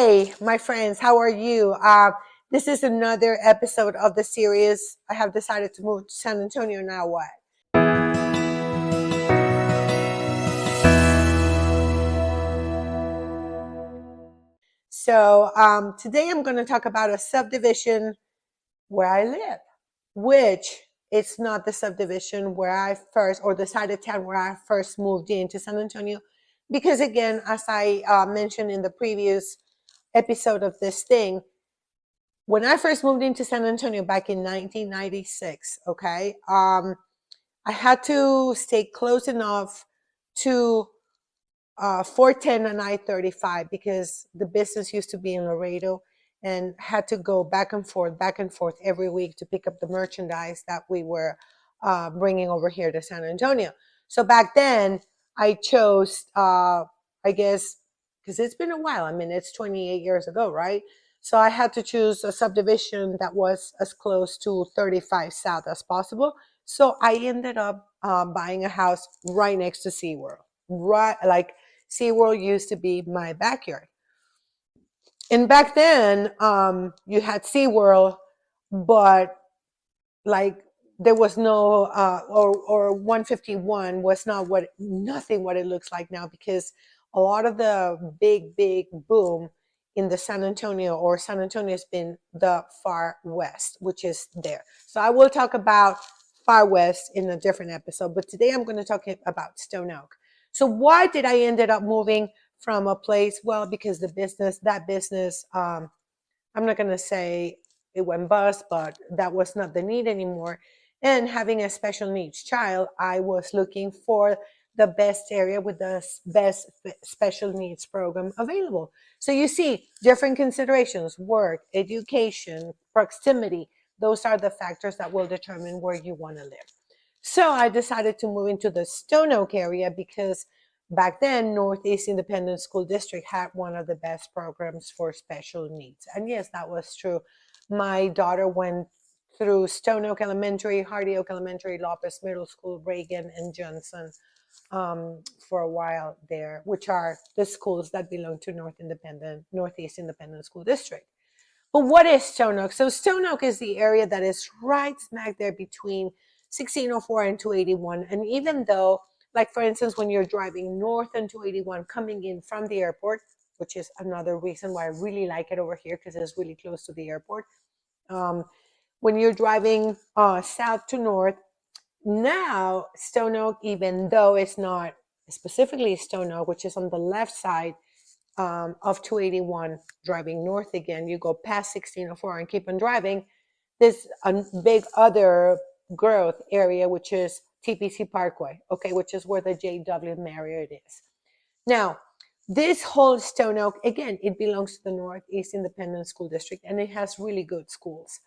Hey, my friends, how are you? This is another episode of the series. I have decided to move to San Antonio. Now what? So today I'm going to talk about a subdivision where I live, which it's not the subdivision where I first, or the side of town where I first moved into San Antonio. Because again, as I mentioned in the previous episode of this thing, when I first moved into San Antonio back in 1996, okay, I had to stay close enough to 410 and I-35 because the business used to be in Laredo and had to go back and forth every week to pick up the merchandise that we were bringing over here to San Antonio. So back then, I chose, I guess, because it's been a while. I mean, it's 28 years ago, right? So I had to choose a subdivision that was as close to 35 South as possible. So I ended up buying a house right next to SeaWorld, right, like SeaWorld used to be my backyard. And back then, you had SeaWorld, but like there was no, or 151 was not nothing what it looks like now, because a lot of the big boom in the San Antonio, or San Antonio has been the far west, which is there. So I will talk about far west in a different episode, but today I'm going to talk about Stone Oak. So why did I ended up moving from a place? Well, because that business, I'm not going to say it went bust, but that was not the need anymore. And having a special needs child, I was looking for the best area with the best special needs program available. So you see, different considerations: work, education, proximity. Those are the factors that will determine where you want to live. So I decided to move into the Stone Oak area because back then, Northeast Independent School District had one of the best programs for special needs. And yes, that was true. My daughter went through Stone Oak Elementary, Hardy Oak Elementary, Lopez Middle School, Reagan, and Johnson for a while there, which are the schools that belong to Northeast Independent School District. But what is Stone Oak? So Stone Oak is the area that is right smack there between 1604 and 281. And even though, like for instance, when you're driving north on 281 coming in from the airport, which is another reason why I really like it over here because it's really close to the airport. When you're driving south to north, now Stone Oak, even though it's not specifically Stone Oak, which is on the left side of 281, driving north again, you go past 1604 and keep on driving. There's a big other growth area, which is TPC Parkway, okay, which is where the JW Marriott is. Now, this whole Stone Oak, again, it belongs to the Northeast Independent School District, and it has really good schools.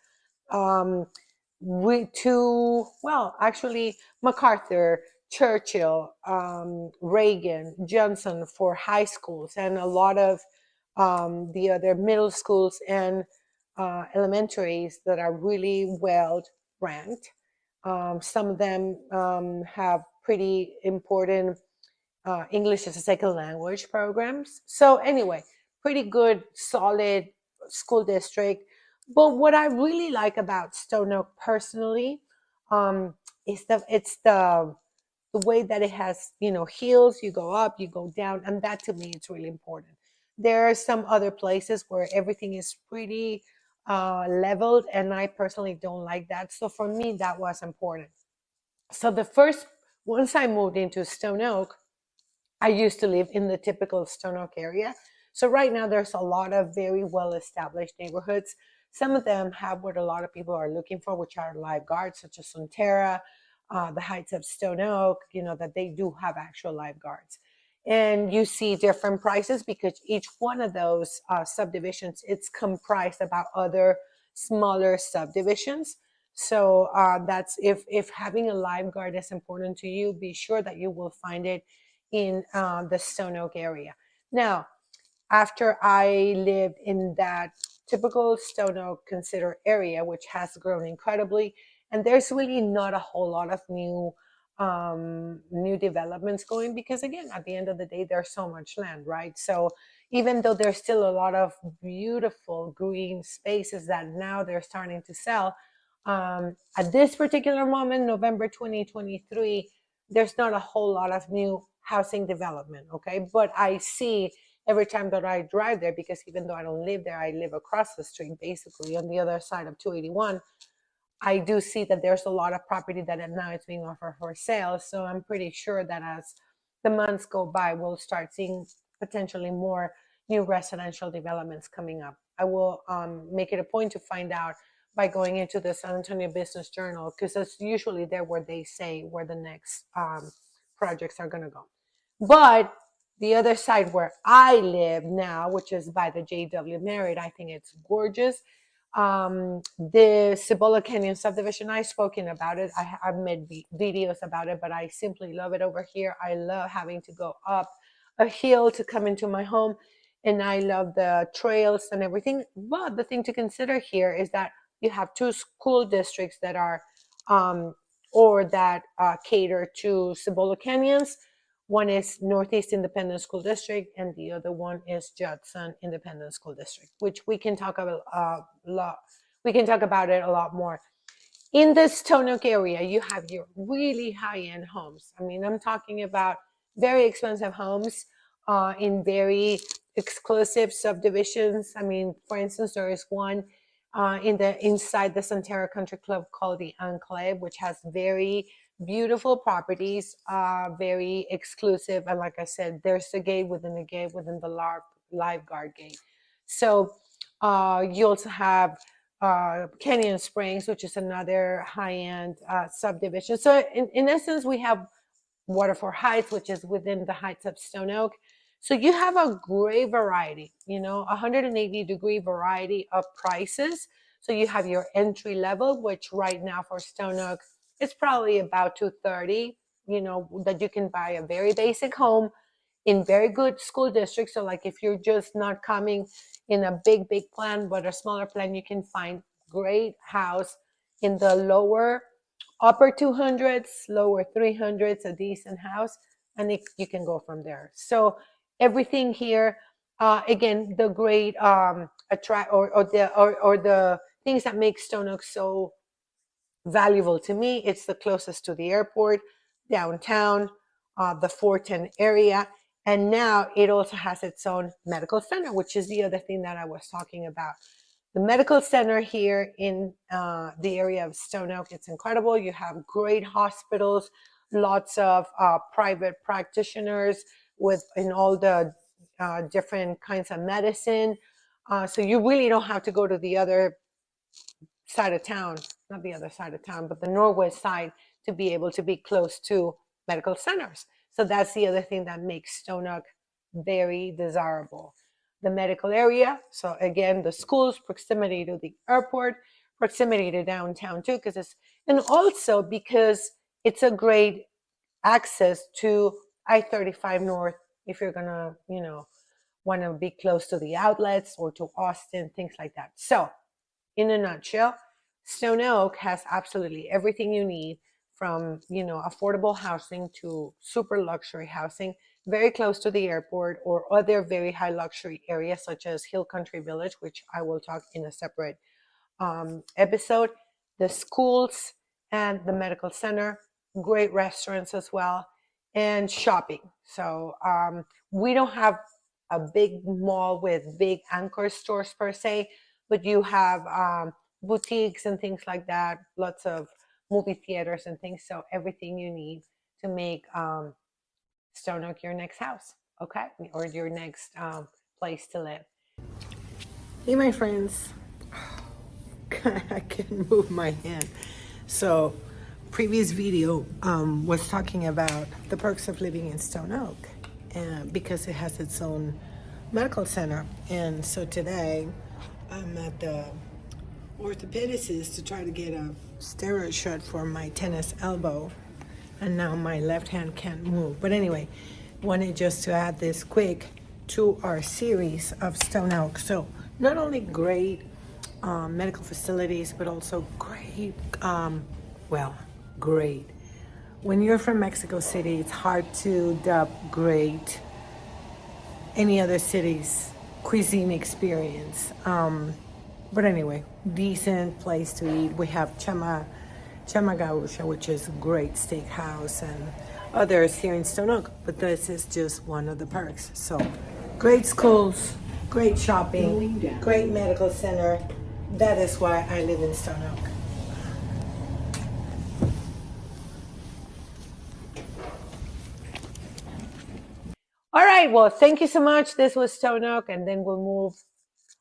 Actually, MacArthur, Churchill, Reagan, Johnson for high schools, and a lot of the other middle schools and elementaries that are really well ranked. Some of them have pretty important English as a second language programs. So anyway, pretty good, solid school district. But what I really like about Stone Oak personally is the way that it has, hills. You go up, you go down, and that to me it's really important. There are some other places where everything is pretty leveled, and I personally don't like that. So for me, that was important. So once I moved into Stone Oak, I used to live in the typical Stone Oak area. So right now there's a lot of very well-established neighborhoods. Some of them have what a lot of people are looking for, which are lifeguards, such as Sonterra, the Heights of Stone Oak, that they do have actual lifeguards. And you see different prices because each one of those subdivisions, it's comprised about other smaller subdivisions. So that's if having a lifeguard is important to you, be sure that you will find it in the Stone Oak area. Now, after I lived in that typical Stone Oak considered area, which has grown incredibly, and there's really not a whole lot of new developments going because, again, at the end of the day, there's so much land, right? So even though there's still a lot of beautiful green spaces that now they're starting to sell. At this particular moment, November 2023, there's not a whole lot of new housing development, okay? But I see every time that I drive there, because even though I don't live there, I live across the street, basically on the other side of 281. I do see that there's a lot of property that now is being offered for sale. So I'm pretty sure that as the months go by, we'll start seeing potentially more new residential developments coming up. I will make it a point to find out by going into the San Antonio Business Journal, because that's usually there where they say where the next projects are going to go. But the other side where I live now, which is by the JW Marriott, I think it's gorgeous. The Cibola Canyon subdivision, I've spoken about it. I've made videos about it, but I simply love it over here. I love having to go up a hill to come into my home, and I love the trails and everything. But the thing to consider here is that you have two school districts that are or that cater to Cibola Canyons. One is Northeast Independent School District, and the other one is Judson Independent School District, which we can talk about a lot. We can talk about it a lot more. In the Stone Oak area, you have your really high-end homes. I mean, I'm talking about very expensive homes in very exclusive subdivisions. I mean, for instance, there is one inside the Sonterra Country Club called the Enclave, which has very beautiful properties, very exclusive. And like I said, there's a gate within the lifeguard gate. So you also have Canyon Springs, which is another high-end subdivision. So in essence, we have Waterford Heights, which is within the Heights of Stone Oak. So you have a great variety, 180-degree variety of prices. So you have your entry level, which right now for Stone Oak, it's probably about 230, that you can buy a very basic home in very good school districts. So like if you're just not coming in a big plan, but a smaller plan, you can find great house in the upper 200s, lower 300s, a decent house, and you can go from there. So everything here, again, the great attract or the things that make Stone Oak so valuable to me, it's the closest to the airport, downtown, the 410 area, and now it also has its own medical center, which is the other thing that I was talking about. The medical center here in the area of Stone Oak, it's incredible. You have great hospitals, lots of private practitioners in all the different kinds of medicine. So you really don't have to go to the other side of town, not the other side of town, but the northwest side, to be able to be close to medical centers. So that's the other thing that makes Stone Oak very desirable. The medical area, so again, the schools, proximity to the airport, proximity to downtown too, and also because it's a great access to I-35 North if you're gonna, want to be close to the outlets or to Austin, things like that. So in a nutshell, Stone Oak has absolutely everything you need, from affordable housing to super luxury housing, very close to the airport or other very high luxury areas such as Hill Country Village, which I will talk in a separate episode. The schools and the medical center, great restaurants as well, and shopping. So we don't have a big mall with big anchor stores per se, but you have boutiques and things like that, lots of movie theaters and things. So everything you need to make Stone Oak your next house, okay? Or your next place to live. Hey, my friends. I can't move my hand. So previous video was talking about the perks of living in Stone Oak, and because it has its own medical center. And so today I'm at the orthopedist to try to get a steroid shot for my tennis elbow, and now my left hand can't move. But anyway, wanted just to add this quick to our series of Stone Oak. So not only great medical facilities, but also great, great. When you're from Mexico City, it's hard to dub great any other city's cuisine experience. But anyway, decent place to eat. We have Chama Gaúcha, which is a great steakhouse, and others here in Stone Oak. But this is just one of the perks. So, great schools, great shopping, great medical center. That is why I live in Stone Oak. All right, well, thank you so much. This was Stone Oak, and then we'll move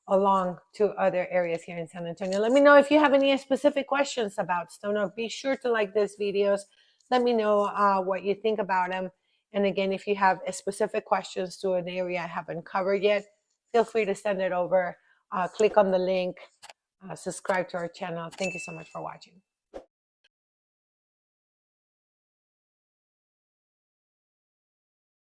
along to other areas here in San Antonio. Let me know if you have any specific questions about Stone Oak. Be sure to like these videos. Let me know what you think about them. And again, if you have specific questions to an area I haven't covered yet, feel free to send it over. Click on the link, subscribe to our channel. Thank you so much for watching.